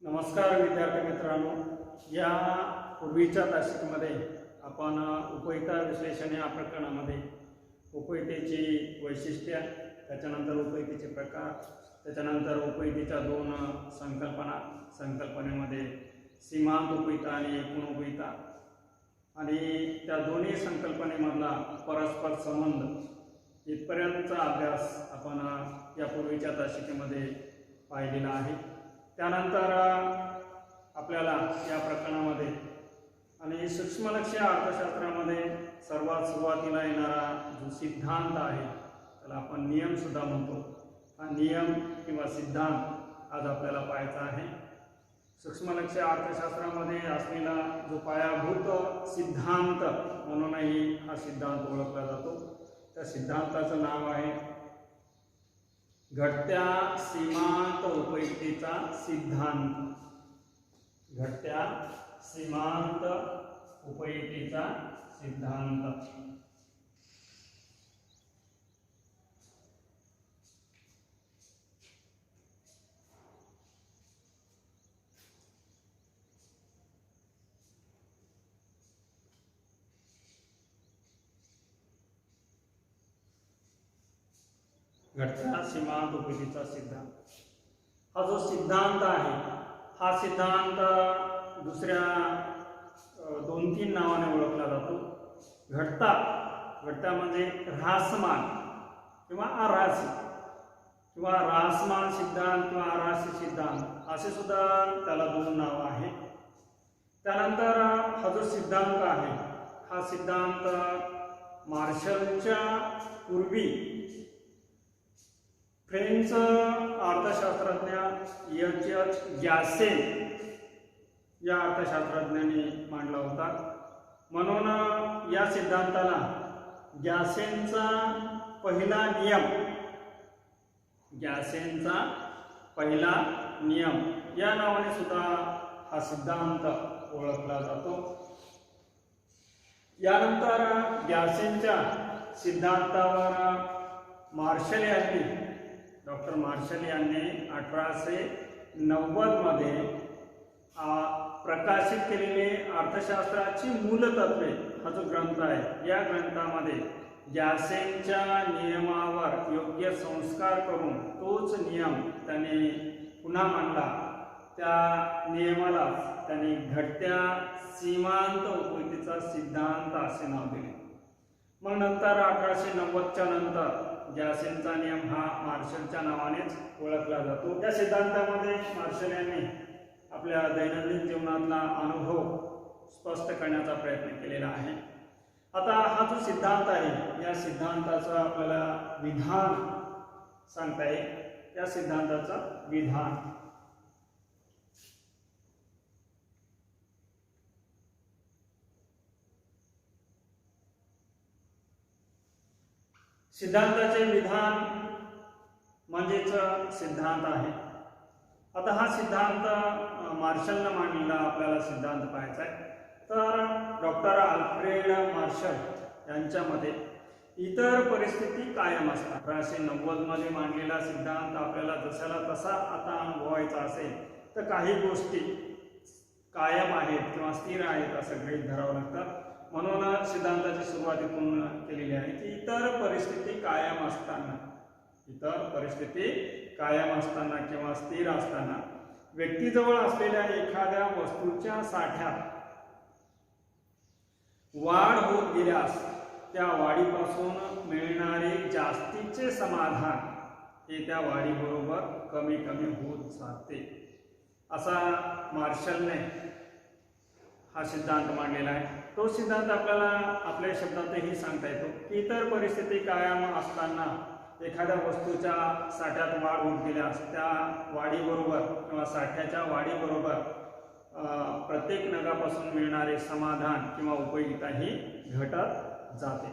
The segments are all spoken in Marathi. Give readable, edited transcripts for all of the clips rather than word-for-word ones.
नमस्कार विद्यार्थी मित्रांनो, या पूर्वीच्या तासिकेमध्ये आपण उपयुक्तता विश्लेषण या प्रकरणामध्ये उपयुक्ततेची वैशिष्ट्ये, त्याच्यानंतर उपयुक्ततेचे प्रकार, त्याच्यानंतर उपयुक्ततेच्या दोन संकल्पनेमध्ये सीमांत उपयुक्तता आणि एकूण उपयुक्तता आणि त्या दोन्ही संकल्पनेमधला परस्पर संबंध इथपर्यंतचा अभ्यास आपण या पूर्वीच्या तासिकेमध्ये पाहिलेला आहे। त्यानंतर आपल्याला या प्रकरणामध्ये आणि सूक्ष्मलक्षी अर्थशास्त्रामध्ये सर्वात सुरुवातीला येणारा जो सिद्धांत आहे त्याला आपण नियम सुद्धा म्हणतो। हा नियम किंवा सिद्धांत आज आपल्याला पाहायचा आहे। सूक्ष्मलक्षी अर्थशास्त्रामध्ये असलेला जो पायाभूत सिद्धांत म्हणूनही हा सिद्धांत ओळखला जातो, त्या सिद्धांताचं नाव आहे घटत्या सीमांत उपयुक्ततेचा सिद्धांत। घटत्या सीमांत उपयुक्ततेचा सिद्धांत। घटत्या सीमांत उपयुक्ततेचा सिद्धांत हा जो सिद्धांत आहे, हा सिद्धांत दुसऱ्या दोन तीन नावाने ओळखला जातो। घटता म्हणजे ऱ्हासमान किंवा आरासी किंवा ऱ्हासमान सिद्धांत किंवा आरासी सिद्धांत असे सुद्धा त्याला दोन नाव आहेत। त्यानंतर हा जो सिद्धांत आहे, हा सिद्धांत मार्शलच्या पूर्वी फ्रेंच अर्थशास्त्रज्ञ एच ग्यासेन या अर्थशास्त्रज्ञांनी मांडला होता। म्हणून या सिद्धांताला ग्यासेनचा पहिला नियम या नावाने सुद्धा हा सिद्धांत ओळखला जातो। यानंतर ग्यासेनच्या सिद्धांतावर डॉक्टर मार्शल यांनी 1890 मध्ये प्रकाशित केलेले अर्थशास्त्राची मूलतत्वे हा जो ग्रंथ आहे, या ग्रंथामध्ये ग्यासेनच्या नियमावर योग्य संस्कार करून तोच नियम त्यांनी पुन्हा मांडला। त्या नियमाला त्यांनी घटत्या सीमांत उपयुक्ततेचा सिद्धांत असे नाव दिले। मग नंतर 1890च्या नंतर ग्यासेनचा नियम हा मार्शलच्या नावानेच ओळखला जातो। या सिद्धांतामध्ये मार्शल यांनी आपल्या दैनंदिन जीवनातला अनुभव स्पष्ट करण्याचा प्रयत्न केलेला आहे। आता हा जो सिद्धांत आहे, या सिद्धांताचं आपल्याला विधान सांगता येईल। या सिद्धांताचं विधान सिद्धांताचे विधान म्हणजेच सिद्धांत आहे। आता हा सिद्धांत मार्शलने मांडलेला आपल्याला सिद्धांत पाहायचा आहे। तर डॉक्टर अल्फ्रेड मार्शल यांच्या मते इतर परिस्थिती कायम असतात। 1890 मध्ये मांडलेला सिद्धांत आपल्याला जसाला तसा आता अनुभवायचा असेल तर काही गोष्टी कायम आहेत किंवा स्थिर आहेत असं गृहीत धरावं लागतं। म्हणून सिद्धांताची सुरुवातीतून केलेली आहे की इतर परिस्थिती कायम असताना किंवा स्थिर असताना व्यक्तीजवळ असलेल्या एखाद्या वस्तूच्या साठ्यात वाढ होत गेल्यास त्या वाढीपासून मिळणारे जास्तीचे समाधान हे त्या वाढीबरोबर कमी होत जाते, असा मार्शलने हा सिद्धांत मांडलेला आहे। तो सिद्धांत आपल्याला आपल्या शब्दातही सांगता येतो की इतर परिस्थिती कायम असताना एखाद्या वस्तूच्या साठ्यात वाढ होत गेल्यास त्या वाढीबरोबर किंवा साठ्याच्या वाढीबरोबर प्रत्येक नगापासून मिळणारे समाधान किंवा उपयुक्तताही घटत जाते।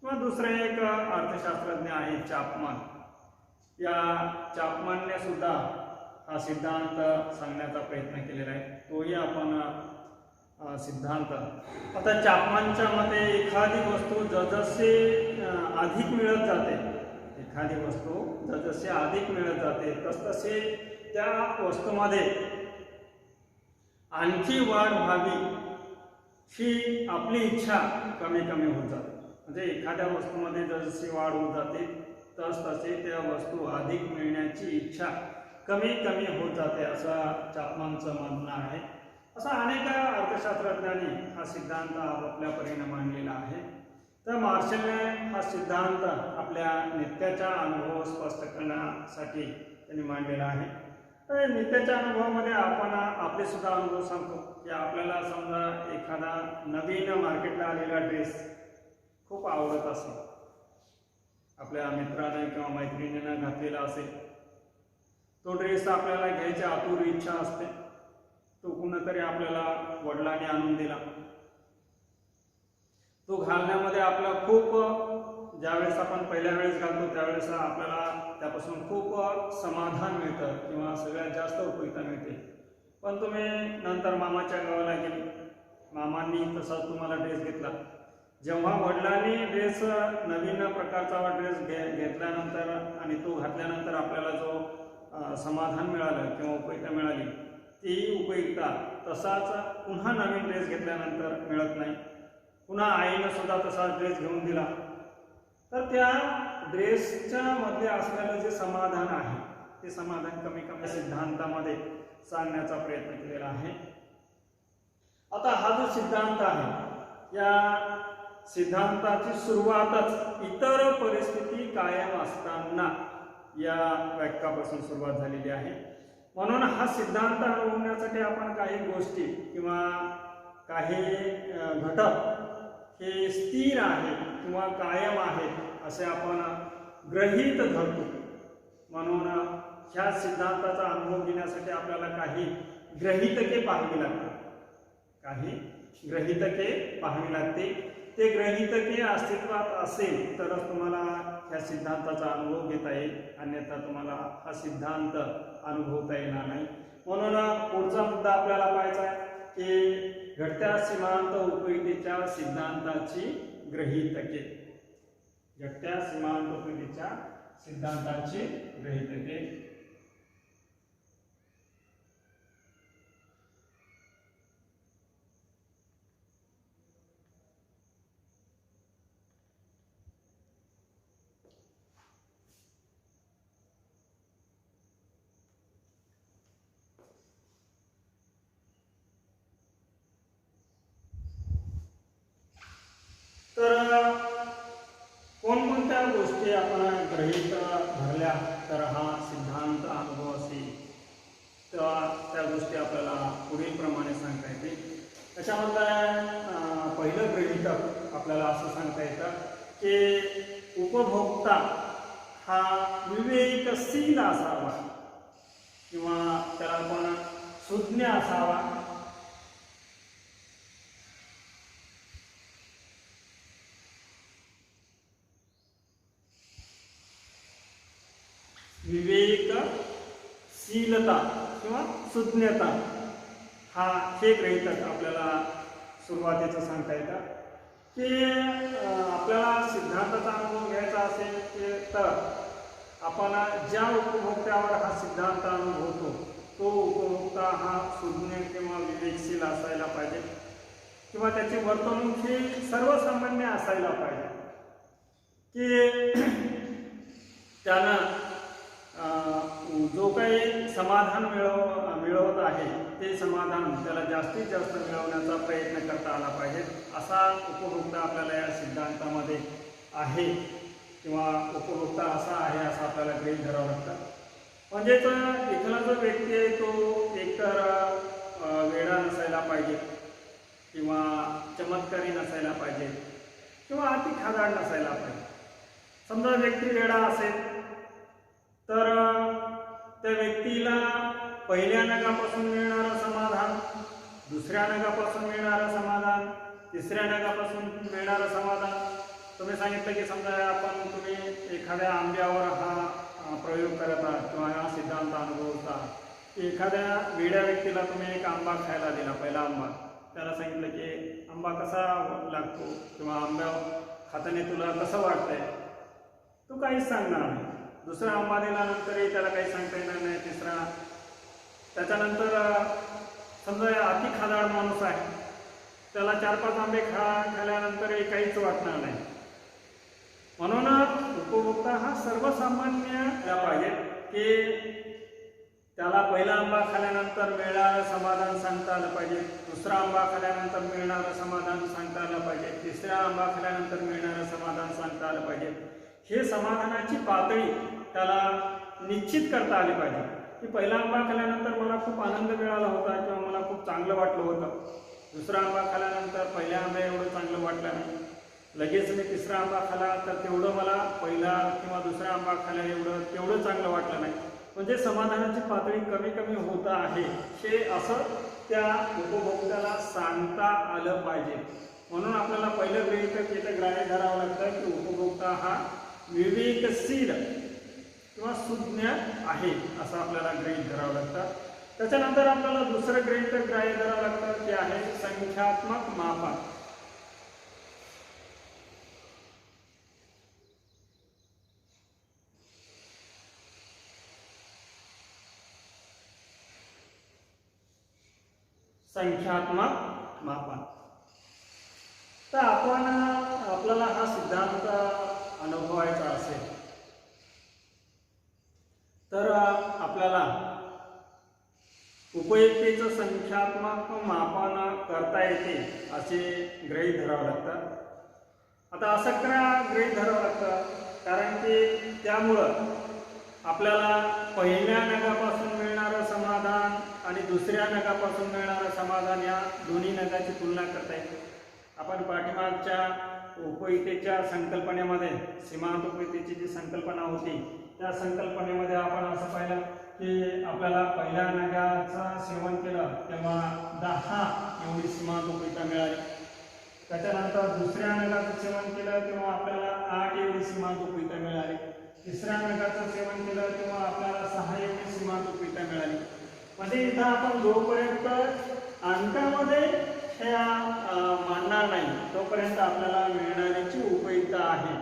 किंवा दुसरे एक अर्थशास्त्रज्ञ आहे चॅपमन। या चॅपमनने सुद्धा हा सिद्धांत सांगण्याचा प्रयत्न केलेला आहे। तोही आपण सिद्धांत आता चॅपमनच्या मते एखादी वस्तू जसजसे अधिक मिळत जाते तसतसे त्या वस्तूमध्ये आणखी वाढ व्हावी ही आपली इच्छा कमी कमी होत जाते. म्हणजे एखाद्या वस्तूमध्ये जशी वाढ होत जाते तसे त्या वस्तू अधिक मिळण्याची इच्छा कमी कमी होत जाते असं चॅपमनचं म्हणणं आहे. असा अनेक अर्थशास्त्रज्ञांनी हा सिद्धांत आपापल्या परीने मांडलेला आहे. तर मार्शलने हा सिद्धांत आपल्या नित्याच्या अनुभव स्पष्ट करण्यासाठी त्यांनी मांडलेला आहे. तर नित्याच्या अनुभवामध्ये आपण आपले सुद्धा अनुभव सांगतो की आपल्याला समजा एखादा नवीन मार्केटला आलेला ड्रेस खूप आवडत असेल, आपल्या मित्राने किंवा मैत्रिणीने घातलेला असेल, तो ड्रेस आपल्याला घ्यायची आतुर इच्छा असते. तो कुणीतरी आपल्याला वडिलांनी आणून दिला, तो घालण्यामध्ये आपला खूप, ज्यावेळेस आपण पहिल्या वेळेस घालतो त्यावेळेस आपल्याला त्यापासून खूप समाधान मिळतं किंवा सगळ्यात जास्त उपयुक्ता मिळते. पण तुम्ही नंतर मामाच्या गावाला गेले, मामांनी तसा तुम्हाला ड्रेस घेतला. जेव्हा वडिलांनी ड्रेस नवीन प्रकारचा ड्रेस घेतल्यानंतर आणि तो घातल्यानंतर आपल्याला जो समाधान मिळालं किंवा उपयुक्ता मिळाली, ती उपयुक्ता तसाच पुन्हा नवीन ड्रेस घेतल्यानंतर मिळत नाही. पुन्हा आईनं सुद्धा तसा ड्रेस घेऊन दिला तर त्या ड्रेसच्या मध्ये असलेलं जे समाधान आहे ते समाधान कमी कमी सिद्धांतामध्ये सांगण्याचा प्रयत्न केलेला आहे. आता हा जो सिद्धांत आहे या सिद्धांताची सुरुवातच इतर परिस्थिती कायम असताना या वाक्यापासून सुरुवात झालेली आहे. म्हणून हा सिद्धांत अनुभवण्यासाठी आपण काही गोष्टी किंवा काही घटक हे स्थिर आहेत किंवा कायम आहेत असे आपण गृहीत धरतो. म्हणून ह्या सिद्धांताचा अनुभव घेण्यासाठी आपल्याला काही गृहीतके पाहावी लागतात, काही गृहीतके पाहावी लागते. ते गृहीतके अस्तित्वात असेल तरच तुम्हाला ह्या सिद्धांताचा अनुभव घेता येईल, अन्यथा तुम्हाला हा सिद्धांत अनुभवता येणार नाही. म्हणून पुढचा मुद्दा आपल्याला पाहायचा आहे की घटत्या सीमांत उपयुक्तेच्या सिद्धांताची गृहीतके. घटत्या सीमांत उपयुक्तेच्या सिद्धांताची गृहीतके. तर कोणकोणत्या गोष्टी आपण गृहीत धरल्या तर हा सिद्धांत अनुभव असेल, तेव्हा त्या गोष्टी आपल्याला पुढील प्रमाणे सांगता येतील. त्याच्यामधलं पहिलं गृहीतक आपल्याला असं सांगता येतं की उपभोक्ता हा विवेकशील असावा किंवा त्याला आपण सुज्ञ असावा. विवेकशीलता किंवा सुज्ञता हे गृहीतक आपल्याला सुरुवातीचं सांगता येतं की आपल्याला सिद्धांताचा अनुभव घ्यायचा असेल तर आपण ज्या उपभोक्त्यावर हा सिद्धांत अनुभवतो तो उपभोक्ता हा सुज्ञ किंवा विवेकशील असायला पाहिजे किंवा त्याची वर्तणूक ही सर्वसामान्य असायला पाहिजे की त्यानं जो काही समाधान मिळवत आहे ते समाधान त्याला जास्तीत जास्त मिळवण्याचा प्रयत्न करता आला पाहिजे असा उपभोक्ता आपल्याला या सिद्धांतामध्ये आहे किंवा उपभोक्ता असा आहे असं आपल्याला गृहीत धरावं लागतं. म्हणजेच इथला जो व्यक्ती आहे तो एकतर वेडा नसायला पाहिजे किंवा चमत्कारी नसायला पाहिजे किंवा अति खादाड नसायला पाहिजे. समजा व्यक्ती वेडा असेल तर त्या व्यक्तीला पहिल्या नगापासून मिळणारं समाधान, दुसऱ्या नगापासून मिळणारं समाधान, तिसऱ्या नगापासून मिळणारं समाधान. तुम्ही सांगितलं की समजा तुम्ही एखाद्या आंब्यावर हा प्रयोग करत आहात किंवा हा सिद्धांत अनुभवता, एखाद्या वेड्या व्यक्तीला तुम्ही एक आंबा खायला दिला, पहिला आंबा, त्याला सांगितलं की आंबा कसा लागतो किंवा आंब्या खाताने तुला कसं वाटतंय, तो काहीच सांगणार नाही. दुसरा आंबा दिल्यानंतरही त्याला काही सांगता येणार नाही. तिसरा, त्याच्यानंतर समजा अति खादाड माणूस आहे, त्याला 4-5 आंबे खाल्यानंतर काहीच वाटणार नाही. म्हणून उपभोक्ता हा सर्वसामान्य पाहिजे की त्याला पहिला आंबा खाल्यानंतर मिळणारं समाधान सांगता आलं पाहिजे, दुसरा आंबा खाल्यानंतर मिळणारं समाधान सांगता आलं पाहिजे, तिसरा आंबा खाल्यानंतर मिळणारं समाधान सांगता आलं पाहिजे. हे समाधानाची पातळी त्याला निश्चित करता आली पाहिजे की पहिला आंबा खाल्यानंतर मला खूप आनंद मिळाला होता किंवा मला खूप चांगलं वाटलं होतं, दुसरा आंबा खाल्यानंतर पहिल्या आंबा एवढं चांगलं वाटलं नाही, लगेच मी तिसरा आंबा खाला तर तेवढं मला पहिला किंवा दुसरा आंबा खाल्या तेवढं चांगलं वाटलं नाही. म्हणजे समाधानाची पातळी कमी कमी होत आहे हे असं त्या उपभोक्त्याला सांगता आलं पाहिजे. म्हणून आपल्याला पहिलं गृहीतक इथं ग्राह्य धरावं लागतं की उपभोक्ता हा विवेकशील किंवा सुज्ञ आहे असं आपल्याला गृहीत धरावं लागतं. त्याच्यानंतर आपल्याला दुसरं गृहीतक ग्राह्य धरावं लागतं ते आहे संख्यात्मक मापन. संख्यात्मक मापन. तर आपल्याला हा सिद्धांत अनुभवायचा असेल तर आपल्याला उपयुक्तेचं संख्यात्मक मापन करता येते असे गृहीत धरावं लागतं. आता असं गृहीत धरावं लागतं कारण की त्यामुळं आपल्याला पहिल्या नगापासून मिळणारं समाधान आणि दुसऱ्या नगापासून मिळणारं समाधान या दोन्ही नगाची तुलना करता येते. आपण पाठीमागच्या उपयुक्तेच्या संकल्पनेमध्ये सीमांत उपयुक्तेची जी संकल्पना होती त्या संकल्पनेमध्ये आपण असं पाहिलं की आपल्याला पहिल्या नगाचं सेवन केलं तेव्हा 10 एवढी सीमांत उपयुक्ता मिळाली. त्याच्यानंतर दुसऱ्या नगाचं सेवन केलं तेव्हा आपल्याला 8 एवढी सीमांत उपयुक्ता मिळाली. तिसऱ्या नगाचं सेवन केलं तेव्हा आपल्याला 6 एवढी सीमांत उपयुक्ता मिळाली. म्हणजे इथं आपण जोपर्यंत अंकामध्ये ह्या मानणार नाही तोपर्यंत आपल्याला मिळणारीची उपयुक्ता आहे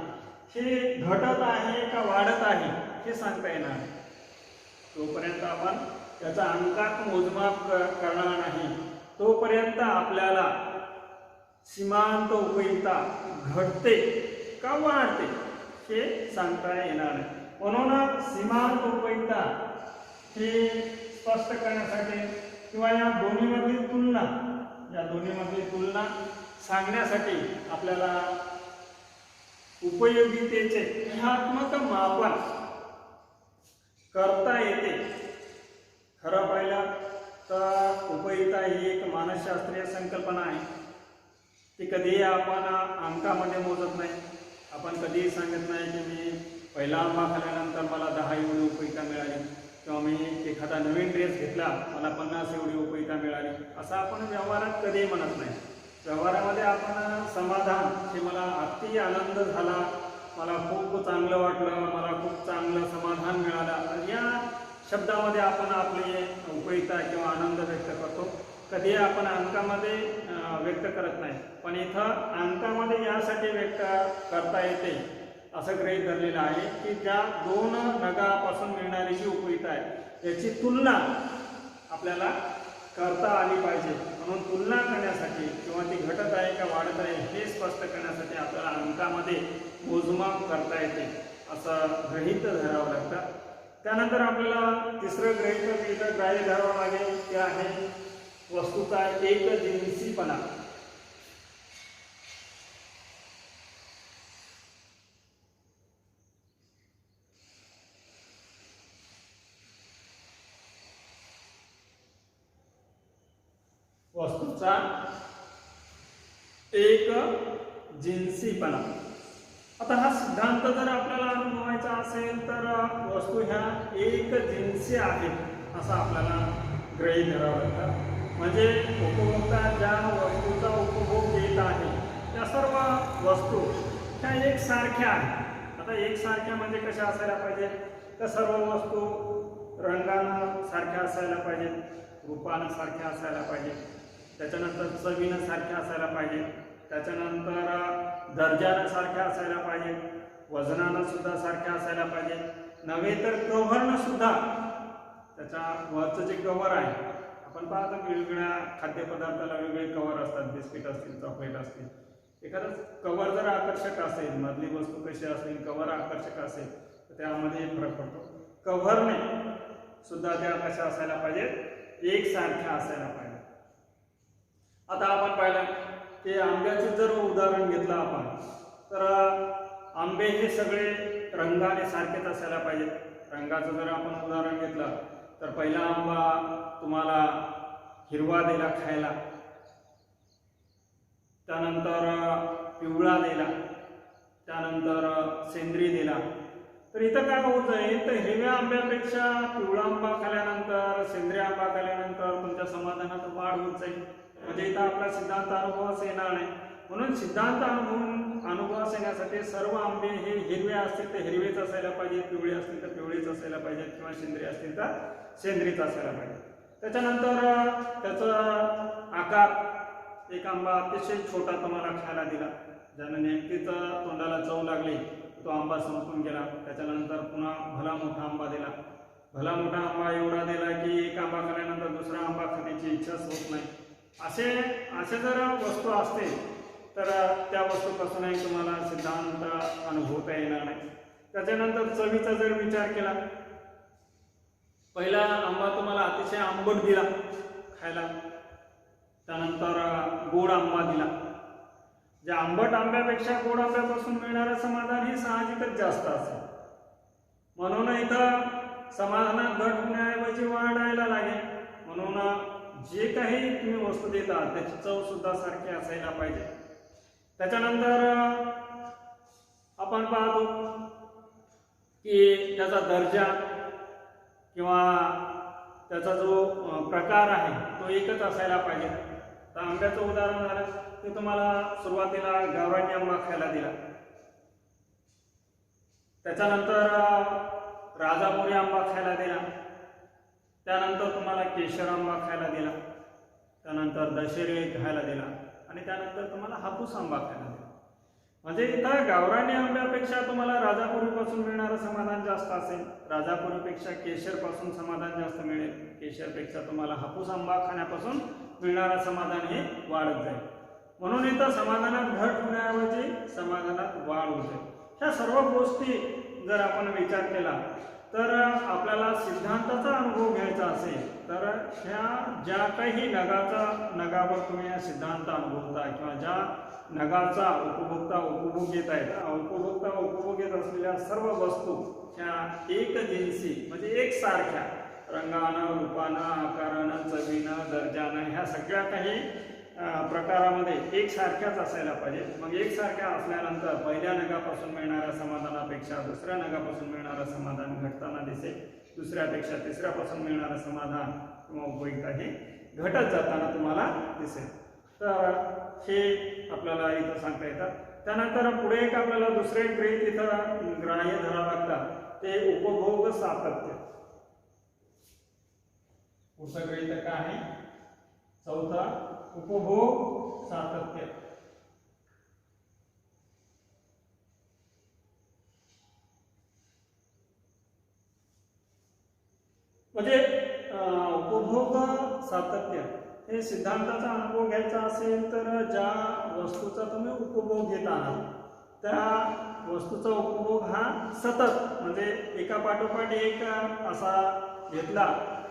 हे घटत आहे का वाढत आहे हे सांगता येणार नाही. तोपर्यंत आपण त्याचा अंकात मोजमाप करणार नाही तोपर्यंत आपल्याला सीमांत उपयुक्ता घटते का वाढते हे सांगता येणार नाही. म्हणून सीमांत उपयुक्ता हे स्पष्ट करण्यासाठी किंवा या दोन्हीमधली तुलना सांगण्यासाठी आपल्याला उपयोगितेचे ऊहात्मक मापन करता येते. खरं पाहिलं तर उपयुक्ता ही एक मानसशास्त्रीय संकल्पना आहे ती कधीही आपण अंकामध्ये मोजत नाही. आपण कधीही सांगत नाही की मी पहिला आंबा खाल्यानंतर मला 10 एवढी उपयुक्ता मिळाली किंवा मी एखादा नवीन ड्रेस घेतला मला 50 एवढी उपयुक्ता मिळाली असं आपण व्यवहारात कधीही म्हणत नाही. व्यवहारामध्ये आपण समाधान हे मला अति आनंद झाला, मला खूप चांगलं वाटलं, मला खूप चांगलं समाधान मिळालं या शब्दामध्ये आपण आपली उपयुक्ता किंवा आनंद व्यक्त करतो. कधी आपण अंकामध्ये व्यक्त करत नाही. पण इथं अंकामध्ये यासाठी व्यक्त करता येते असं गृहीत धरलेलं आहे की ज्या 2 नगापासून मिळणारी जी उपयुक्ता आहे याची तुलना आपल्याला करता आली पाहिजे. म्हणून तुलना करण्यासाठी किंवा ती घटत आहे का वाढत आहे हे स्पष्ट करण्यासाठी आपल्याला अंकामध्ये मोजमाप करता येते असं गृहीत धरावं लागतं. त्यानंतर आपल्याला तिसरं गृहीतक इथं ग्राह्य धरावं लागेल ते आहे वस्तूचा एकजिन्सीपणा. वस्तूचा एकजिन्सीपणा. आता हा सिद्धांत जर आपल्याला अनुभवायचा असेल तर वस्तू ह्या एकजिन्सी आहेत असं आपल्याला गृहीत धरावं लागतं. म्हणजे उपभोक्ता ज्या वस्तूचा उपभोग घेत आहे त्या सर्व वस्तू ह्या एकसारख्या आहेत. आता एकसारख्या म्हणजे कशा असायला पाहिजे तर सर्व वस्तू रंगानं सारख्या असायला पाहिजेत, रूपानं सारख्या असायला पाहिजेत, त्याच्यानंतर चवीनं सारख्या असायला पाहिजेत, त्याच्यानंतर दर्जानं सारख्या असायला पाहिजेत, वजनानं सुद्धा सारख्या असायला पाहिजेत. नव्हे तर कव्हरनं सुद्धा त्याच्या वरचं जे कव्हर आहे आपण पाहतो की वेगवेगळ्या खाद्यपदार्थाला वेगवेगळे कवर असतात, बिस्किट असतील, चॉकलेट असतील. एखादं कवर जर आकर्षक असेल, मधली वस्तू कशी असेल, कवर आकर्षक असेल तर त्यामध्ये फरक पडतो. कव्हरने सुद्धा त्या कशा असायला पाहिजेत, एकसारख्या असायला पाहिजे. आता आपण पाहिलं की आंब्याचे जर उदाहरण घेतलं आपण, तर आंबे हे सगळे रंगाने सारखेच असायला पाहिजेत. रंगाचं जर आपण उदाहरण घेतलं तर पहिला आंबा तुम्हाला हिरवा दिला खायला, त्यानंतर पिवळा दिला, त्यानंतर सेंद्री दिला. तर इथं काय होत जाईल, तर हिरव्या आंब्यापेक्षा पिवळा आंबा खाल्यानंतर, सेंद्रिय आंबा खाल्यानंतर तुमच्या समाधानात वाढ होत जाईल. म्हणजे इथं आपला सिद्धांत अनुभवास येणार नाही. म्हणून सिद्धांत अनुभवास येण्यासाठी सर्व आंबे हे हिरवे असतील तर हिरवेच असायला पाहिजे, पिवळे असतील तर पिवळेच असायला पाहिजेत, किंवा सेंद्रिय असतील तर सेंद्रियच असायला पाहिजे. त्याच्यानंतर त्याचा आकार, एक आंबा अतिशय छोटा तुम्हाला खायला दिला, ज्याने नेमकीच तोंडाला चव लागली, तो आंबा संपून गेला. त्याच्यानंतर पुन्हा भला मोठा आंबा दिला. भला मोठा आंबा एवढा दिला की एक आंबा खाल्यानंतर दुसरा आंबा खाण्याची इच्छाच होत नाही. असे जर वस्तू असते तर त्या वस्तूपासूनही तुम्हाला सिद्धांत अनुभवता येणार नाही. त्याच्यानंतर चवीचा जर विचार केला, पहिला आंबा तुम्हाला अतिशय आंबट दिला खायला, त्यानंतर गोड आंबा दिला. ज्या आंबट आंब्यापेक्षा गोड आंब्यापासून मिळणारं समाधान हे साहजिकच जास्त असेल. म्हणून इथं समाधानात घट होण्याऐवजी वाढायला लागेल. म्हणून जे काही तुम्ही वस्तू देता त्याची चव सुद्धा सारखी असायला पाहिजे. त्याच्यानंतर आपण पाहतो की त्याचा दर्जा किंवा त्याचा जो प्रकार आहे तो एकच असायला पाहिजे. तर आंब्याचं उदाहरण झालं की तुम्हाला सुरुवातीला गावरानी आंबा खायला दिला, त्याच्यानंतर राजापुरी आंबा खायला दिला, त्यानंतर तुम्हाला केशर आंबा खायला दिला, त्यानंतर दशेरी खायला दिला, आणि त्यानंतर तुम्हाला हापूस आंबा खायला दिला. म्हणजे इथं गावरानी आंब्यापेक्षा तुम्हाला राजापुरीपासून मिळणारं समाधान जास्त असेल, राजापुरीपेक्षा केशरपासून समाधान जास्त मिळेल, केशरपेक्षा तुम्हाला हापूस आंबा खाण्यापासून मिळणारं समाधान हे वाढत जाईल. म्हणून इथं समाधानात घट होण्याऐवजी समाधानात वाढ होते. ह्या सर्व गोष्टी जर आपण विचार केला तर आपल्याला सिद्धांताचा अनुभव घ्यायचा असेल तर ह्या ज्या काही नगावर तुम्ही हा सिद्धांत अनुभवता किंवा ज्या नगाचा उपभोग घेत आहेत, उपभोग घेत असलेल्या सर्व वस्तू ह्या एक जिन्सी म्हणजे एकसारख्या रंगानं, रूपानं, आकारानं, चवीनं, दर्जानं, ह्या सगळ्या काही प्रकारामध्ये एकसारख्याच असायला पाहिजे. मग एकसारख्या असल्यानंतर पहिल्या नगापासून मिळणाऱ्या समाधानापेक्षा दुसऱ्या नगापासून मिळणारं समाधान घटताना दिसेल, दुसऱ्यापेक्षा तिसऱ्यापासून मिळणारं समाधान किंवा उपयोगिता हे घटत जाताना तुम्हाला दिसेल. तर हे आपल्याला इथं सांगता येतात. त्यानंतर पुढे एक आपल्याला दुसरे गृहीत इथं ग्राह्य धरावं लागतात, ते उपभोग सातत्य. पुढचं गृहीतक काय आहे? चौथा, उपभोग सातत्य. म्हणजे उपभोग सातत्य हे सिद्धांताचा अनुभव घ्यायचा असेल तर ज्या वस्तूचा तुम्ही उपभोग घेत आहात त्या वस्तूचा उपभोग हा सतत म्हणजे एका पाठोपाठ एक असा घेतला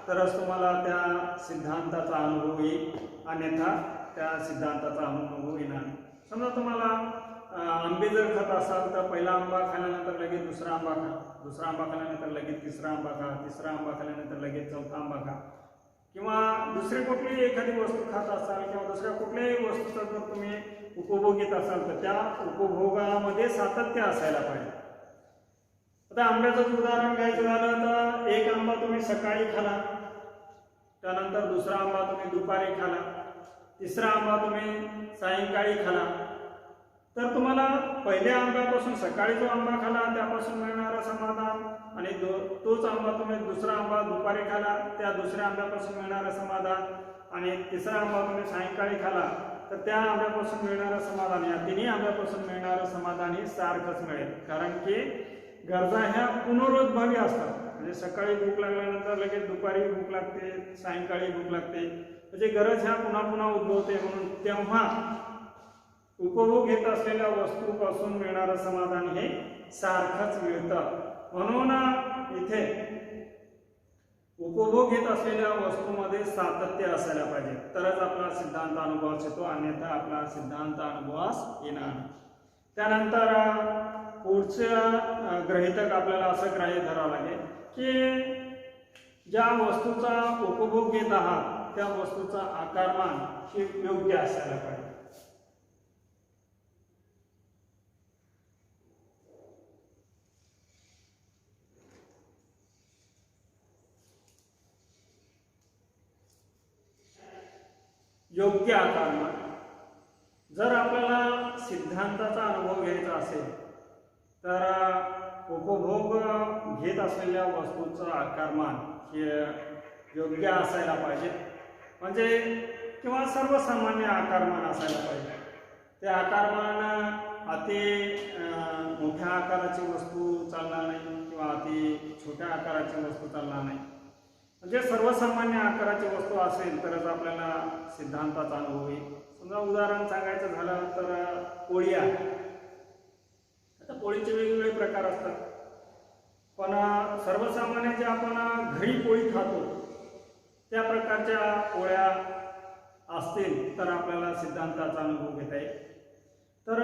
तरच तुम्हाला त्या सिद्धांताचा अनुभव येईल, अन्यथा त्या सिद्धांताचा अनुभव येणार. समजा तुम्हाला आंबे जर खात असाल तर पहिला आंबा खाल्यानंतर लगेच दुसरा आंबा खा, दुसरा आंबा खाल्यानंतर लगेच तिसरा आंबा खा, तिसरा आंबा खाल्यानंतर लगेच चौथा आंबा खा, किंवा दुसरी कुठलीही एखादी वस्तू खात असाल किंवा दुसऱ्या कुठल्याही वस्तूचा जर तुम्ही उपभोग घेत असाल तर त्या उपभोगामध्ये सातत्य असायला पाहिजे. आता आंब्याचं उदाहरण घ्यायचं झालं तर एक आंबा तुम्ही सकाळी खाला, त्यानंतर दुसरा आंबा तुम्ही दुपारी खाला, तिसरा आंबा तुम्ही सायंकाळी खाला, तर तुम्हाला पहिल्या आंब्यापासून सकाळी जो आंबा खाला त्यापासून मिळणारं समाधान आणि तोच आंबा तुम्ही दुसरा आंबा दुपारी खाला त्या दुसऱ्या आंब्यापासून मिळणारं समाधान आणि तिसरा आंबा तुम्ही सायंकाळी खाला तर त्या आंब्यापासून मिळणारं समाधान, या तिन्ही आंब्यापासून मिळणारं समाधान हे सारखंच मिळेल. कारण की गरजा ह्या पुनरुद्भवी असतात. म्हणजे सकाळी भूक लागल्यानंतर लगेच दुपारी भूक लागते, सायंकाळी भूक लागते, म्हणजे गरज ह्या पुन्हा पुन्हा उद्भवते. म्हणून तेव्हा उपभोग घेत असलेल्या वस्तूपासून मिळणारं समाधान हे सारखंच मिळतं. म्हणून इथे उपभोग घेत असलेल्या वस्तूमध्ये सातत्य असायला पाहिजे, तरच आपला सिद्धांत अनुभवास येतो, अन्यथा आपला सिद्धांत अनुभवास येणार नाही. त्यानंतर पुढचं गृहीतक आपल्याला असं ग्राह्य धरावं लागेल की ज्या वस्तूचा उपभोग घेत आहात त्या वस्तूचा आकारमान हे योग्य असायला पाहिजे. योग्य आकारमान. जर आपल्याला सिद्धांताचा अनुभव घ्यायचा असेल तर उपभोग घेत असलेल्या वस्तूचं आकारमान हे योग्य असायला पाहिजे, म्हणजे किंवा सर्वसामान्य आकारमान असायला पाहिजे. ते आकारमान अति मोठ्या आकाराची वस्तू चालणार नाही किंवा अति छोट्या आकाराची वस्तू चालणार नाही, म्हणजे सर्वसामान्य आकाराची वस्तू असेल तरच आपल्याला सिद्धांताचा अनुभव येईल. समजा उदाहरण सांगायचं झालं तर पोळी आहे. आता पोळीचे वेगवेगळे प्रकार असतात, पण सर्वसामान्य जे आपण घरी पोळी खातो त्या प्रकारच्या पोळ्या असतील तर आपल्याला सिद्धांताचा अनुभव घेता येईल. तर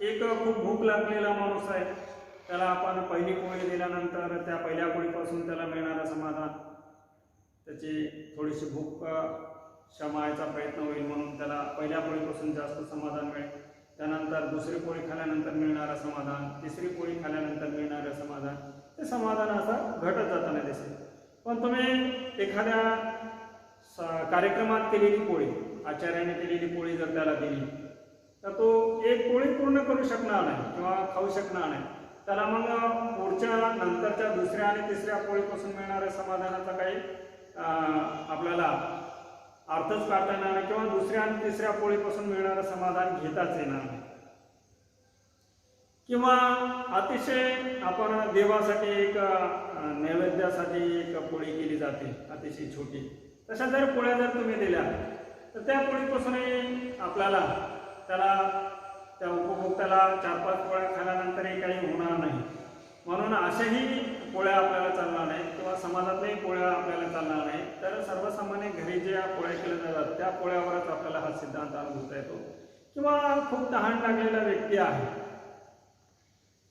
एक खूप भूक लागलेला माणूस आहे, त्याला आपण पहिली पोळी दिल्यानंतर त्या पहिल्या पोळीपासून त्याला मिळणारं समाधान, त्याची थोडीशी भूक शमायचा प्रयत्न होईल म्हणून त्याला पहिल्या पोळीपासून जास्त समाधान मिळेल. त्यानंतर दुसरी पोळी खाल्यानंतर मिळणारं समाधान, तिसरी पोळी खाल्यानंतर मिळणारं समाधान, ते समाधान असं घटत जाताना दिसेल. पण तुम्ही एखाद्या कार्यक्रमात केलेली पोळी, आचार्याने केलेली पोळी जर त्याला दिली तर तो एक पोळी पूर्ण करू शकणार नाही किंवा खाऊ शकणार नाही. त्याला मग पुढच्या नंतरच्या दुसऱ्या आणि तिसऱ्या पोळीपासून मिळणाऱ्या समाधानाचा काही आपल्याला अर्थच काढता येणार नाही किंवा दुसऱ्या आणि तिसऱ्या पोळीपासून मिळणारं समाधान घेताच येणार नाही. किंवा अतिशय आपण देवासाठी एक नैवेद्यासाठी एक पोळी केली जाते अतिशय छोटी, तशा जर पोळ्या जर तुम्ही दिल्या तर त्या पोळीपासूनही आपल्याला त्या उपभोक्त्याला 4-5 पोळ्या खाल्यानंतरही काही होणार नाही. म्हणून अशाही पोळ्या आपल्याला चालणार नाही किंवा समाजातल्याही पोळ्या आपल्याला चालणार नाही. तर सर्वसामान्य घरी ज्या पोळ्या केल्या जातात त्या पोळ्यावरच आपल्याला हा सिद्धांत अनुभवता येतो. किंवा खूप तहान लागलेला व्यक्ती आहे,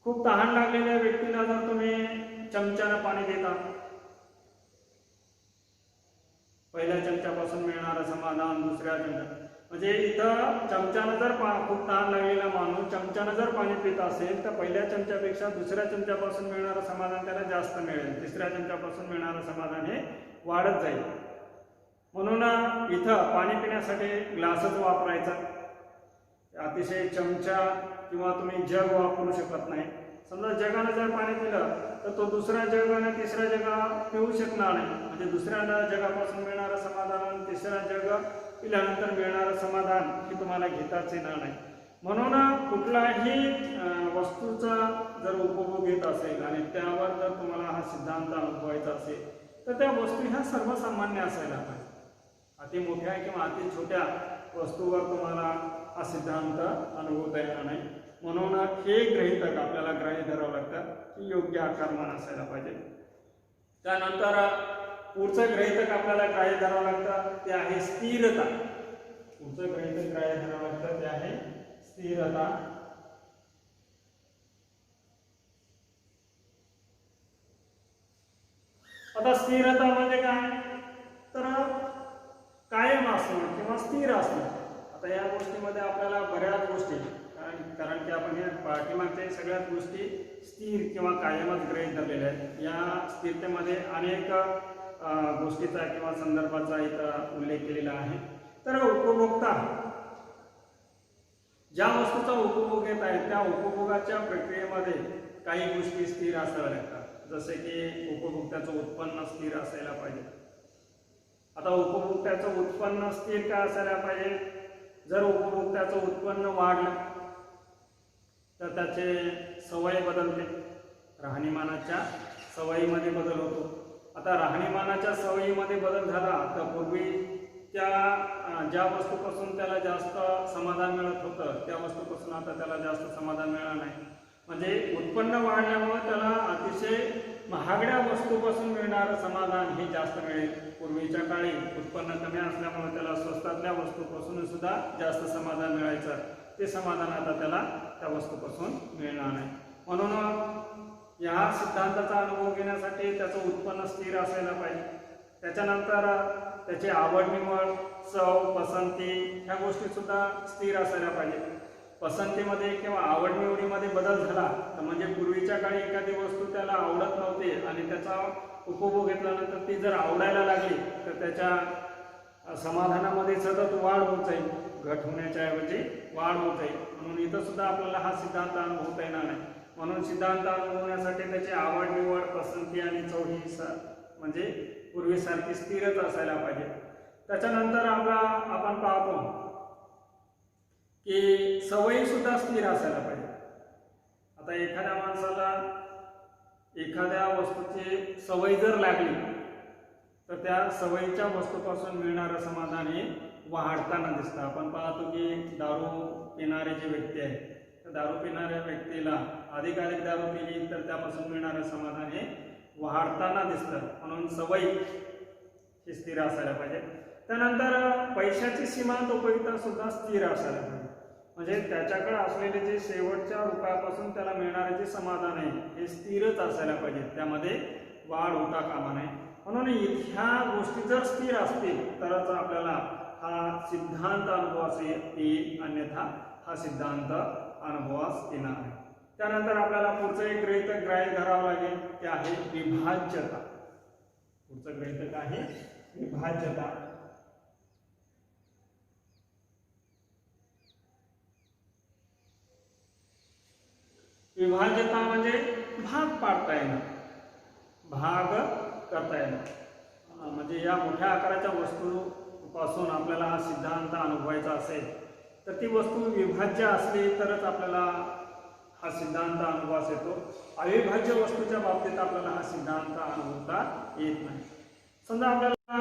खूप तहान लागलेल्या व्यक्तीला जर तुम्ही चमच्यानं पाणी देता, पहिल्या चमच्यापासून मिळणारं समाधान दुसऱ्या चमच्या, म्हणजे इथं चमच्यानं जर खूप तहान लागलेला माणूस चमच्यानं जर पाणी पित असेल तर पहिल्या चमच्यापेक्षा दुसऱ्या चमच्यापासून मिळणारं समाधान त्याला जास्त मिळेल, तिसऱ्या चमच्यापासून मिळणारं समाधान हे वाढत जाईल. म्हणून इथं पाणी पिण्यासाठी ग्लासच वापरायचा, अतिशय चमचा किंवा तुम्ही जग वापरू शकत नाही. समजा जगानं जर पाणी पिलं तर तो दुसऱ्या जगाने तिसऱ्या जगा पिऊ शकणार नाही, म्हणजे दुसऱ्या जगापासून मिळणारं समाधान आणि तिसऱ्या जग पिल्यानंतर मिळणारं समाधान हे तुम्हाला घेताच येणार नाही. म्हणून कुठलाही वस्तूचा जर उपभोग घेत असेल आणि त्यावर जर तुम्हाला हा सिद्धांत अनुभवायचा असेल तर त्या वस्तू ह्या सर्वसामान्य असायला पाहिजे. अति मोठ्या किंवा अति छोट्या वस्तूवर तुम्हाला हा सिद्धांत अनुभवता येणार नाही. म्हणून हे गृहीतक आपल्याला ग्राह्य धरावं लागतं की योग्य आकारमान असायला पाहिजे. त्यानंतर पुढचं गृहीतक आपल्याला ग्राह्य धरावं लागतं ते आहे स्थिरता. पुढचं गृहीतक ग्राह्य धरावं लागतं ते आहे स्थिरता. आता स्थिरता म्हणजे काय, तर कायम असणं किंवा स्थिर असणं. आता या गोष्टीमध्ये आपल्याला बऱ्याच गोष्टी, कारण की आपण या पाठीमागच्या सगळ्याच गोष्टी स्थिर किंवा कायमच गृहीत धरलेल्या आहेत. या स्थिरतेमध्ये अनेक गोष्टीचा किंवा संदर्भाचा इथं उल्लेख केलेला आहे. तर उपभोक्ता ज्या वस्तूचा उपभोग घेत आहे त्या उपभोगाच्या प्रक्रियेमध्ये काही गोष्टी स्थिर असाव्या लागतात. जसे की उपभोक्त्याचं उत्पन्न स्थिर असायला पाहिजे. आता उपभोक्त्याचं उत्पन्न स्थिर का असायला पाहिजे, जर उपभोक्त्याचं उत्पन्न वाढलं तर त्याचे सवय बदलते, राहणीमानाच्या सवयीमध्ये बदल होतो. आता राहणीमानाच्या सवयीमध्ये बदल झाला तर पूर्वी ज्या वस्तूपासून त्याला जास्त समाधान मिळत होतं त्या वस्तूपासून आता त्याला जास्त समाधान मिळणार नाही. म्हणजे उत्पन्न वाढल्यामुळे त्याला अतिशय महागड्या वस्तूपासून मिळणारं समाधान हे जास्त मिळेल. पूर्वीच्या काळी उत्पन्न कमी असल्यामुळे त्याला स्वस्तातल्या वस्तूपासून सुद्धा जास्त समाधान मिळायचं. ते समाधान आता त्याला त्या वस्तूपासून मिळणार नाही. म्हणून या सिद्धांताचा अनुभव घेण्यासाठी त्याचं उत्पन्न स्थिर असायला पाहिजे. त्याच्यानंतर त्याची आवड निवड, चव, पसंती ह्या गोष्टी सुद्धा स्थिर असायला पाहिजे. पसंतीमध्ये किंवा आवड निवडीमध्ये बदल झाला तर म्हणजे पूर्वीच्या काळी एखादी वस्तू त्याला आवडत नव्हती आणि त्याचा उपभोग घेतल्यानंतर ती जर आवडायला लागली तर त्याच्या समाधानामध्ये सतत वाढ होत जाईल, घट होण्याच्या ऐवजी वाढ होत जाईल. म्हणून इथं सुद्धा आपल्याला हा सिद्धांत अनुभवता येणार नाही. म्हणून सिद्धांत अनुभवण्यासाठी त्याची आवड निवड, पसंती आणि चव ही म्हणजे पूर्वीसारखी स्थिरच असायला पाहिजे. त्याच्यानंतर आपण पाहतो की सवयी सुद्धा स्थिर असायला पाहिजे. आता एखाद्या माणसाला एखाद्या वस्तूची सवय जर लागली तर त्या सवयीच्या वस्तूपासून मिळणारं समाधान हे वाढताना दिसतं. आपण पाहतो की दारू पिणारे जे व्यक्ती आहेत तर दारू पिणाऱ्या व्यक्तीला अधिकाधिक दारू पिली तर त्यापासून मिळणारं समाधान हे वाढताना दिसतं. म्हणून सवय ही स्थिर असायला पाहिजे. त्यानंतर पैशाची सीमांत उपयोगिता सुद्धा स्थिर असायला पाहिजे. म्हणजे त्याच्याकडे असलेले जे शेवटच्या रुपयापासून त्याला मिळणारे जे समाधान आहे हे स्थिरच असायला पाहिजे, त्यामध्ये वाढ होता कामा नये. म्हणून ह्या गोष्टी जर स्थिर असतील तरच आपल्याला हा सिद्धांत अनुभवास येईल, अन्यथा हा सिद्धांत अनुभवास येणार नाही. त्यानंतर आपल्याला पुढचं एक गृहीतक ग्राह्य धरावं लागेल, ते आहे विभाज्यता. पुढचं गृहीतक आहे विभाज्यता. विभाज्यता म्हणजे भाग पाडता येणं, भाग करता येणं. म्हणजे या मोठ्या आकाराच्या वस्तूपासून आपल्याला हा सिद्धांत अनुभवायचा असेल तर ती वस्तू विभाज्य असली तरच आपल्याला हा सिद्धांत अनुभवास येतो. अविभाज्य वस्तूच्या बाबतीत आपल्याला हा सिद्धांत अनुभवता येत नाही. समजा आपल्याला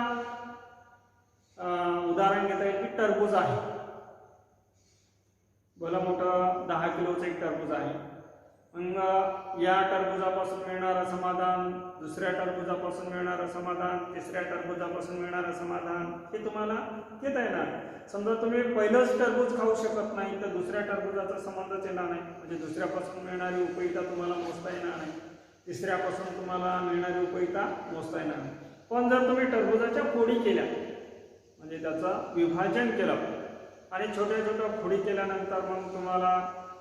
उदाहरण घेता येईल की टरबूज आहे. भलं मोठं 10 किलोचं एक टरबूज आहे. मग या टरबुजापासून मिळणारं समाधान, दुसऱ्या टरबुजापासून मिळणारं समाधान, तिसऱ्या टरबुजापासून मिळणारं समाधान हे तुम्हाला घेता येणार. समजा तुम्ही पहिलंच टरबूज खाऊ शकत नाही तर दुसऱ्या टरबुजाचा संबंधच येणार नाही. म्हणजे दुसऱ्यापासून मिळणारी उपयोगिता तुम्हाला मोजता येणार नाही, तिसऱ्यापासून तुम्हाला मिळणारी उपयोगिता मोजता येणार नाही. पण जर तुम्ही टरबुजाच्या फोडी केल्या म्हणजे त्याचं विभाजन केलं आणि छोट्या छोट्या फोडी केल्यानंतर मग तुम्हाला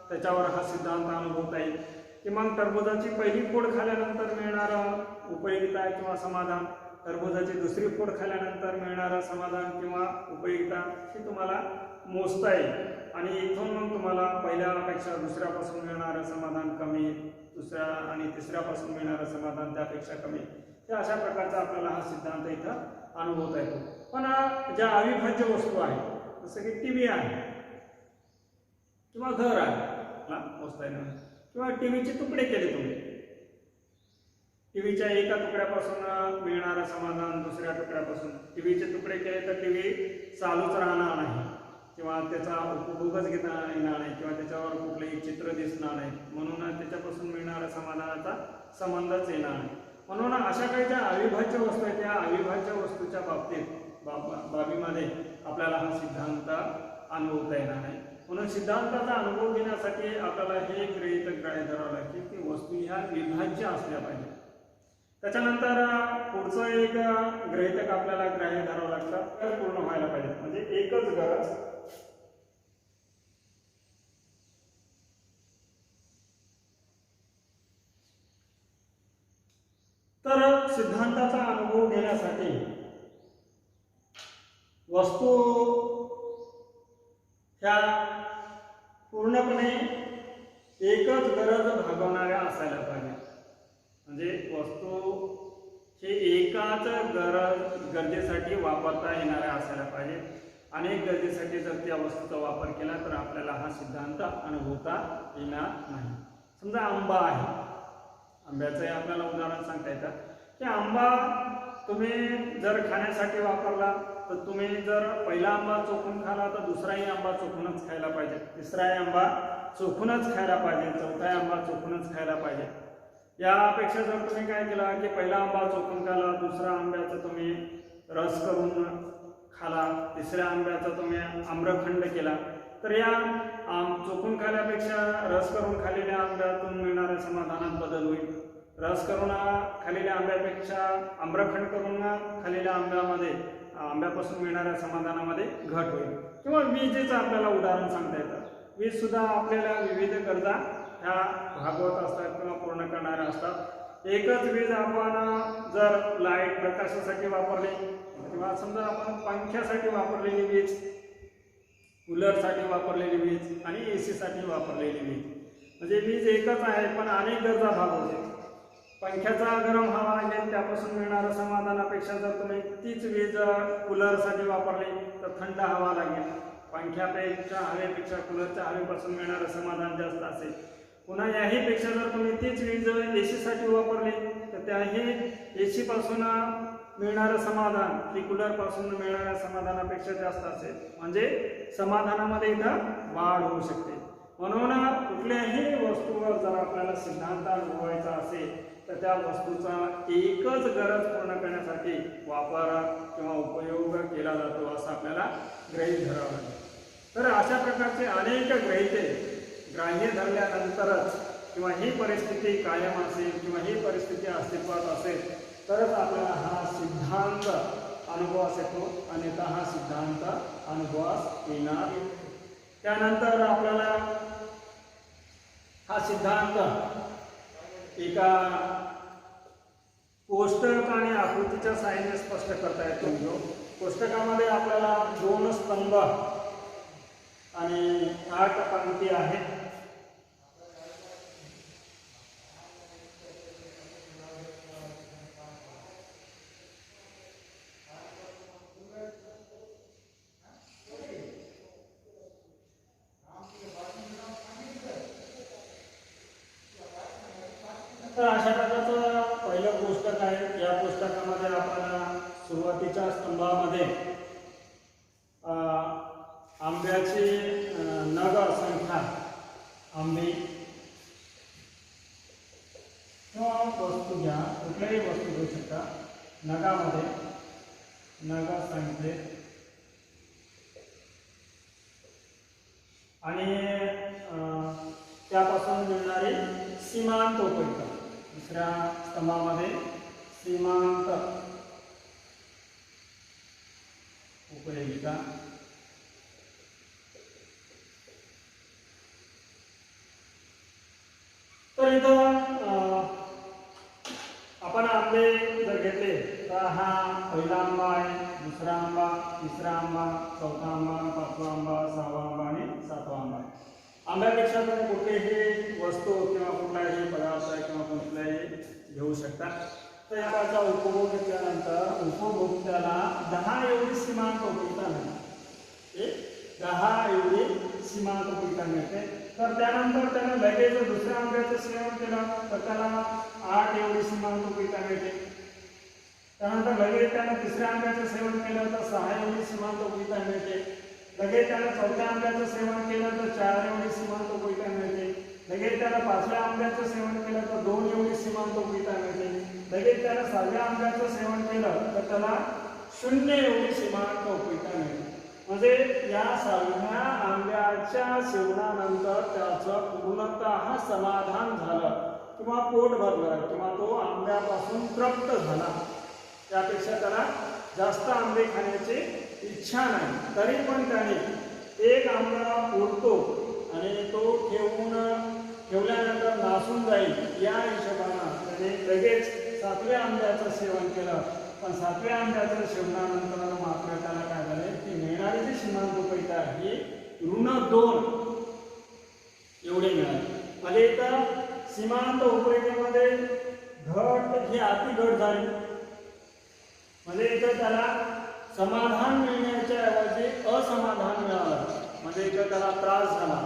त्याच्यावर हा सिद्धांत अनुभवता येईल की मग टरबुजाची पहिली फोड खाल्यानंतर मिळणारं उपयोगिता किंवा समाधान, टरबुजाची दुसरी फोड खाल्यानंतर मिळणारं समाधान किंवा उपयोगिता हे तुम्हाला मोजता येईल. आणि इथून मग तुम्हाला पहिल्यापेक्षा दुसऱ्यापासून मिळणारं समाधान कमी, दुसऱ्या आणि तिसऱ्यापासून मिळणारं समाधान त्यापेक्षा कमी, हे अशा प्रकारचा आपल्याला हा सिद्धांत इथं अनुभवता येतो. पण ज्या अविभाज्य वस्तू आहेत जसं की टीव्ही आहे किंवा घर आहे मोजता येणार, किंवा टीव्हीचे तुकडे केले तुम्ही, टीव्हीच्या एका तुकड्यापासून मिळणारं समाधान दुसऱ्या तुकड्यापासून, टीव्हीचे तुकडे केले तर टीव्ही चालूच राहणार नाही किंवा त्याचा उपभोगच घेता येणार नाही किंवा त्याच्यावर कुठलेही चित्र दिसणार नाही. म्हणून त्याच्यापासून मिळणाऱ्या समाधानाचा संबंधच येणार नाही. म्हणून अशा काही ज्या अविभाज्य वस्तू आहेत त्या अविभाज्य वस्तूच्या बाबीमध्ये आपल्याला हा सिद्धांत अनुभवता येणार नाही. म्हणून सिद्धांताचा अनुभव घेण्यासाठी आपल्याला हे गृहीतक ग्राह्य धरावं लागेल की वस्तू ह्या विभाज्य असल्या पाहिजे. त्याच्यानंतर पुढचं एक गृहीतक आपल्याला ग्राह्य धरावं लागतं, पूर्ण व्हायला पाहिजे. म्हणजे एकच गरज तर सिद्धांताचा अनुभव घेण्यासाठी वस्तू ह्या पूर्णपणे एकच गरज भागवणाऱ्या असायला पाहिजे. म्हणजे वस्तू हे एकाच गरजेसाठी वापरता येणाऱ्या असायला पाहिजे. अनेक गरजेसाठी जर त्या वस्तूचा वापर केला तर आपल्याला हा सिद्धांत अनुभवता येणार नाही. समजा आंबा आहे, आंब्याचंही आपल्याला उदाहरण सांगता येतं की आंबा तुम्ही जर खाण्यासाठी वापरला तर तुम्ही जर पहिला आंबा चोखून खाला तर दुसराही आंबा चोखूनच खायला पाहिजे, तिसराही आंबा चोखूनच खायला पाहिजे, चौथाही आंबा चोखूनच खायला पाहिजे. यापेक्षा जर तुम्ही काय केलं की पहिला आंबा चोखून खाला, दुसरा आंब्याचा तुम्ही रस करून खाला, तिसऱ्या आंब्याचा तुम्ही आम्रखंड केला, तर या चोखून खाल्यापेक्षा रस करून खाल्लेल्या आंब्यातून मिळणाऱ्या समाधानात बदल होईल. रस करून खाल्लेल्या आंब्यापेक्षा आम्रखंड करून खाल्लेल्या आंब्यापासून मिळणाऱ्या समाधानामध्ये घट होईल. किंवा विजेचं आपल्याला उदाहरण सांगता येतं. वीज सुद्धा आपल्याला विविध गरजा ह्या भागवत असतात किंवा पूर्ण करणाऱ्या असतात. एकच वीज आपण जर लाईट प्रकाशासाठी वापरली किंवा समजा आपण पंख्यासाठी वापरलेली वीज, कूलरसाठी वापरलेली वीज आणि AC साठी वापरलेली वीज, म्हणजे वीज एकच आहे पण अनेक गरजा भागवते. पंख्याचा गरम हवा आहे त्यापासून मिळणाऱ्या समाधानापेक्षा जर तुम्ही तीच वीज कूलरसाठी वापरली तर थंड हवा लागेल. पंख्यापेक्षा हवेपेक्षा कूलरच्या हवेपासून मिळणारं समाधान जास्त असेल. पुन्हा याहीपेक्षा जर तुम्ही तीच वीज AC साठी वापरली तर त्याही AC पासून मिळणारं समाधान ही कूलरपासून मिळणाऱ्या समाधानापेक्षा जास्त असेल. म्हणजे समाधानामध्ये इथं वाढ होऊ शकते. म्हणून कुठल्याही वस्तूवर जर आपल्याला सिद्धांत अनुभवायचा असेल तर त्या वस्तूचा एकच गरज पूर्ण करण्यासाठी वापर किंवा उपयोग केला जातो असं आपल्याला गृहीत धरावं लागेल. तर अशा प्रकारचे अनेक ग्राह्य धरल्यानंतरच किंवा ही परिस्थिती कायम असेल किंवा ही परिस्थिती अस्तित्वात असेल तरच आपल्याला हा सिद्धांत अनुभवास येतो, अन्यथा हा सिद्धांत अनुभवास येणार. त्यानंतर आपल्याला हा सिद्धांत एका कोष्टक आणि आकृतीच्या सहाय्याने स्पष्ट करता येतो. कोष्टकामध्ये आपल्याला 2 स्तंभ आणि 8 पंक्ती आहेत. तर अशा प्रकारचं पहिलं पुस्तक आहे. या पुस्तकामध्ये आपण सुरुवातीच्या स्तंभामध्ये आंब्याची नग संख्या, आंबे किंवा वस्तू घ्या, कुठल्याही वस्तू घेऊ शकता. नगामध्ये नग संख्येत आणि त्यापासून मिळणारी सीमांत उपयोगिता. दुसऱ्या स्तंभामध्ये सीमांत उपयोगिता. तर इथं आपण आंबे जर घेतले तर हा पहिला आंबा आहे, दुसरा आंबा, तिसरा आंबा, चौथा आंबा, पाचवा आंबा, सहावा आंबा आणि सातवा आंबा. आंब्यापेक्षा तुम्ही कुठलीही वस्तू किंवा कुठलाही पदार्थ किंवा कुठलाही घेऊ शकता. तर याचा उपभोग घेतल्यानंतर उपभोक्त्याला 10 एवढी सीमांत उपयोगिता मिळते. 10 एवढी सीमांत उपयोगिता मिळते. तर त्यानंतर त्यानं लगेच दुसऱ्या आंब्याचं सेवन केलं तर त्याला 8 एवढी सीमांत उपयोगिता मिळते. त्यानंतर लगेच त्यानं तिसऱ्या आंब्याचं सेवन केलं तर 6 एवढी सीमांत उपयोगिता मिळते. लगेच त्यानं चौथ्या आंब्याचं सेवन केलं तर 4 एवढी सीमांत उपयोगिता मिळते. लगेच त्यानं 5व्या आंब्याचं सेवन केलं तर 2 एवढी सीमांत उपयोगिता मिळते. लगेच त्यानं 6व्या आंब्याचं सेवन केलं तर त्याला 0 एवढी सीमांत उपयोगिता मिळते. म्हणजे या 6व्या आंब्याच्या सेवनानंतर त्याचं पूर्णतः समाधान झालं किंवा पोट भरलं किंवा तो आंब्यापासून तृप्त झाला. त्यापेक्षा त्याला जास्त आंबे खाण्याची इच्छा नाही. तरी पण त्याने एक आंबा उरतो आणि तो ठेवल्यानंतर नासून जाईल या हिशोबानं त्याने लगेच 7व्या आंब्याचं सेवन केलं. पण 7व्या आंब्याचं सेवनानंतर मात्र त्याला काय झाले की मिळणारी जी सीमांत उपयोगिता ही ऋण 2 एवढे मिळाले. म्हणजे इथं सीमांत उपयोगितेमध्ये घट ही अतिघट झाली. म्हणजे इथं त्याला समाधान मिळण्याच्या ऐवजी असमाधान मिळालं. म्हणजे इथं त्याला त्रास झाला,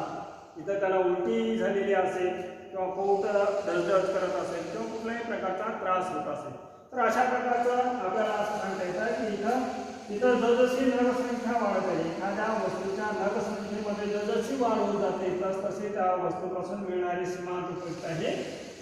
इथं त्याला उलटी झालेली असेल किंवा पोट दळदळ करत असेल किंवा कुठल्याही प्रकारचा त्रास होत असेल तर अशा प्रकारचं आपल्याला असं सांगता येतं की इथं जसजशी नगसंख्या वाढत आहे, एखाद्या वस्तूच्या नगसंख्येमध्ये जसजशी वाढ होत जाते तसतशी त्या वस्तूपासून मिळणारी सीमांत उपयुक्तता ही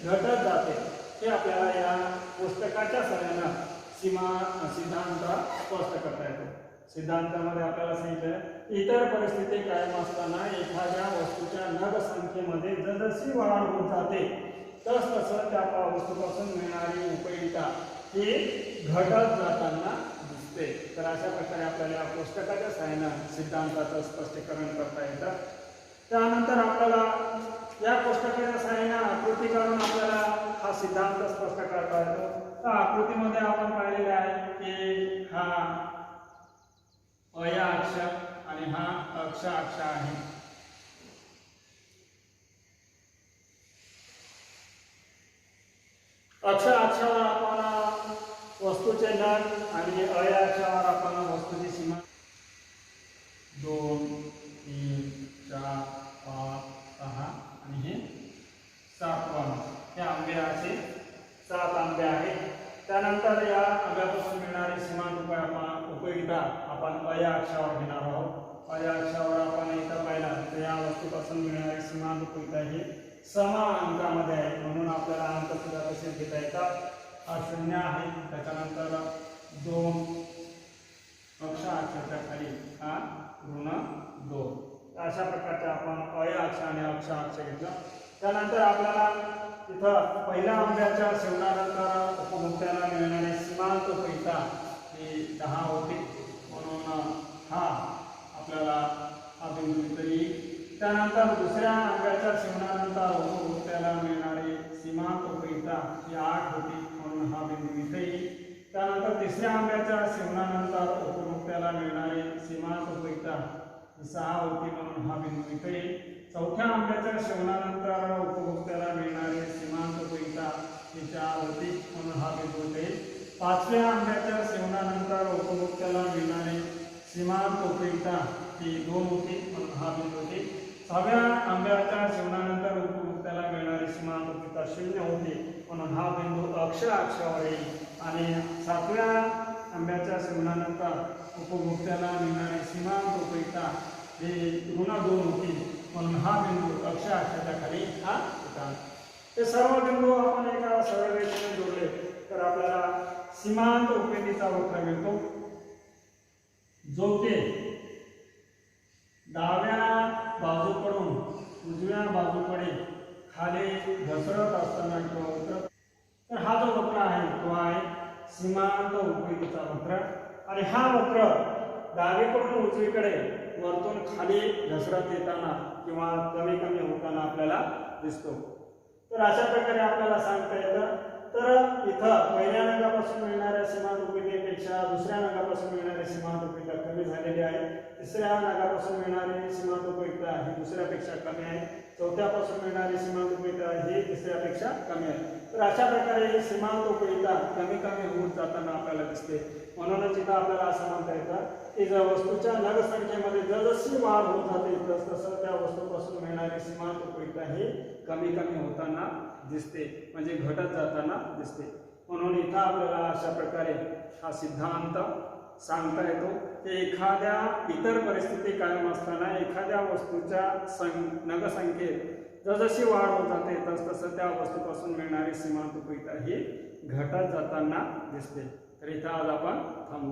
घटत जाते. हे आपल्याला या पुस्तकाच्या सहाय्याने सिद्धांत स्पष्ट करता येतो. सिद्धांतामध्ये आपल्याला सांगितलं इतर परिस्थिती कायम असताना एखाद्या वस्तूच्या नगसंख्येमध्ये जसजशी वाढ होत जाते तसतसं त्या वस्तूपासून मिळणारी उपयुक्तता ही घटत जाताना दिसते. तर अशा प्रकारे आपल्याला या पुस्तकाच्या सहाय्याने सिद्धांताचं स्पष्टीकरण करता येतं. त्यानंतर आपल्याला या पुस्तकाच्या सहाय्याने आकृती काढून आपल्याला हा सिद्धांत स्पष्ट करता येतो. तर आकृतीमध्ये आपण पाहिलेले आहे की हा अय अक्ष आणि हा अक्ष अक्ष आहे. अक्ष अक्षावर आपण वस्तूचे नग आणि अय अक्षावर आपण वस्तूची सीमा 2 3 4 5 6 आणि हे 7वां हे आंबे असे 7 आंबे आहेत. त्यानंतर या आंब्यापासून मिळणारी सीमांत उपयुक्तता आपण अय अक्षावर घेणार आहोत. अय अक्षावर आपण इथं पाहिला तर या वस्तूपासून मिळणारी सीमांत उपयुक्तता ही समा अंकामध्ये आहे, म्हणून आपल्याला अंक सुद्धा कसे घेता येतात. हा 0 आहे, त्याच्यानंतर 2 अक्ष अक्षाच्या खाली हा ऋण 2. अशा प्रकारचे आपण अय अक्ष आणि अक्ष अक्ष घेतलं. त्यानंतर आपल्याला इथं पहिल्या आंब्याच्या सेवनानंतर उपभोक्त्याला मिळणारी सीमांत उपयुक्तता ही 10 होती, म्हणून हा आपल्याला हा बिंदू इथं येईल. त्यानंतर दुसऱ्या आंब्याच्या सेवनानंतर उपभोक्त्याला मिळणारी सीमांत उपयुक्तता ही 8 होती, म्हणून हा बिंदू इथे येईल. त्यानंतर तिसऱ्या आंब्याच्या सेवनानंतर उपभोक्त्याला मिळणारी सीमांत उपयुक्तता ही 6 होती, म्हणून हा बिंदू इथे येईल. चौथ्या आंब्याच्या सेवनानंतर उपभोक्त्याला मिळणारी सीमांत उपयुक्तता ही 4 होती, म्हणून हा बिंदू इथे येईल. पाचव्या आंब्याच्या सेवनानंतर उपभोक्त्याला मिळणारी सीमांत उपयुक्तता ही 2 होती, म्हणून हा बिंदू इथे येईल. 6व्या आंब्याच्या सेवनानंतर उपभोक्त्याला मिळणारी सीमांत उपयुक्तता 0 होती, म्हणून हा बिंदू अक्ष अक्षावर येईल. आणि 7व्या आंब्याच्या सेवनानंतर उपभोक्त्याला मिळणारी सीमांत उपयुक्तता ही ऋण 2 होती, म्हणून हा बिंदू अक्ष अक्षाच्या खाली हा होता. हे सर्व बिंदू आपण एका सरळ रेषेने जोडले तर आपल्याला सीमांत उपयुक्ततेचा वक्र मिळतो, जो की डाव्या बाजूकडून उजव्या बाजूकडे खाली घसरत असताना किंवा उतरत, तर हा जो वक्र आहे तो आहे सीमांत उपयुक्ततेचा वक्र. आणि हा वक्र डावीकडून उजवीकडे वरतून खाली घसरत येताना किंवा कमी कमी होताना आपल्याला दिसतो. तर अशा प्रकारे आपल्याला सांगता येतं. तर इथं पहिल्या नगापासून मिळणाऱ्या सीमांत उपयुक्ततेपेक्षा दुसऱ्या नगापासून मिळणारी सीमांत उपयुक्तता कमी झालेली आहे. तिसऱ्या नगापासून मिळणारी सीमांत उपयुक्तता ही दुसऱ्यापेक्षा कमी आहे. चौथ्यापासून मिळणारी सीमांत उपयुक्तता ही तिसऱ्यापेक्षा कमी आहे. तर अशा प्रकारे ही सीमांत उपयुक्तता कमी कमी होत जाताना आपल्याला दिसते. म्हणूनच इथं आपल्याला असं म्हणता येतं की जर वस्तूच्या नगसंख्येमध्ये जसजशी वाढ होत जाते तसतसं त्या वस्तूपासून मिळणारी सीमांत उपयुक्तता ही कमी कमी होताना दिसते, म्हणजे घटत जाताना दिसते. म्हणून इथं आपल्याला अशा प्रकारे हा सिद्धांत सांगता येतो की एखाद्या इतर परिस्थिती कायम असताना एखाद्या वस्तूच्या नगसंख्येत जसजशी वाढ होत जाते तसतसं त्या वस्तूपासून मिळणारी सीमांत उपयुक्तता ही घटत जाताना दिसते. तर इथं आज आपण थांबू.